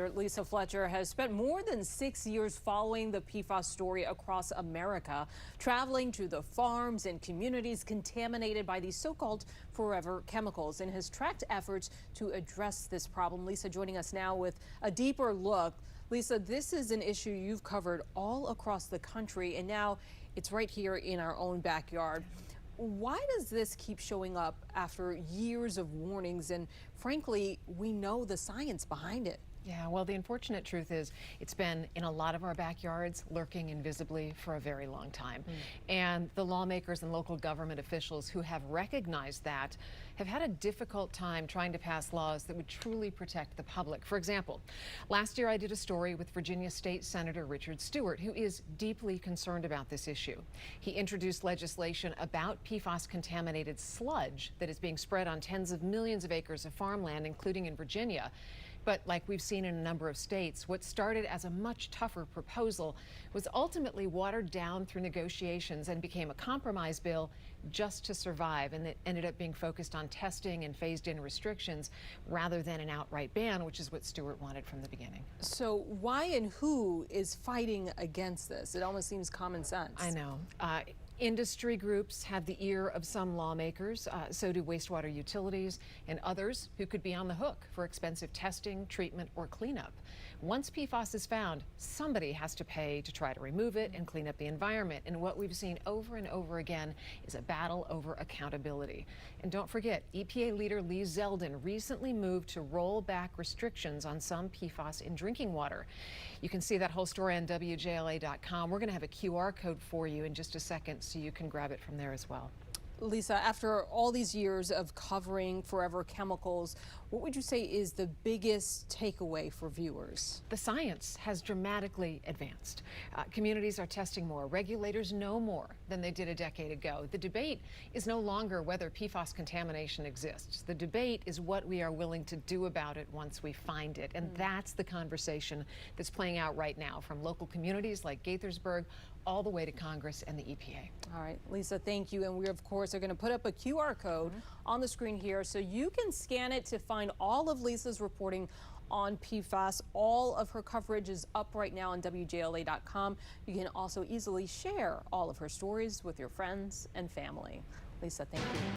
Lisa Fletcher has spent more than 6 years following the PFAS story across America, traveling to the farms and communities contaminated by these so-called forever chemicals, and has tracked efforts to address this problem. Lisa joining us now with a deeper look. Lisa, this is an issue you've covered all across the country, and now it's right here in our own backyard. Why does this keep showing up after years of warnings? And frankly, we know the science behind it. Yeah, well, the unfortunate truth is it's been in a lot of our backyards, lurking invisibly for a very long time. And the lawmakers and local government officials who have recognized that have had a difficult time trying to pass laws that would truly protect the public. For example, last year I did a story with Virginia State Senator Richard Stewart, who is deeply concerned about this issue. He introduced legislation about PFAS-contaminated sludge that is being spread on tens of millions of acres of farmland, including in Virginia. But like we've seen in a number of states, what started as a much tougher proposal was ultimately watered down through negotiations and became a compromise bill just to survive. And it ended up being focused on testing and phased-in restrictions rather than an outright ban, which is what Stewart wanted from the beginning. So why and who is fighting against this? It almost seems common sense. I know. Industry groups have the ear of some lawmakers, so do wastewater utilities and others who could be on the hook for expensive testing, treatment, or cleanup. Once PFAS is found, somebody has to pay to try to remove it and clean up the environment. And what we've seen over and over again is a battle over accountability. And don't forget, EPA leader Lee Zeldin recently moved to roll back restrictions on some PFAS in drinking water. You can see that whole story on WJLA.com. We're going to have a QR code for you in just a second, so you can grab it from there as well. Lisa, after all these years of covering forever chemicals, what would you say is the biggest takeaway for viewers? The science has dramatically advanced. Communities are testing more. Regulators know more than they did a decade ago. The debate is no longer whether PFAS contamination exists. The debate is what we are willing to do about it once we find it. And that's the conversation that's playing out right now, from local communities like Gaithersburg all the way to Congress and the EPA. All right, Lisa, thank you. And we, of course, are going to put up a QR code on the screen here so you can scan it to find all of Lisa's reporting on PFAS. All of her coverage is up right now on WJLA.com. You can also easily share all of her stories with your friends and family. Lisa, thank you.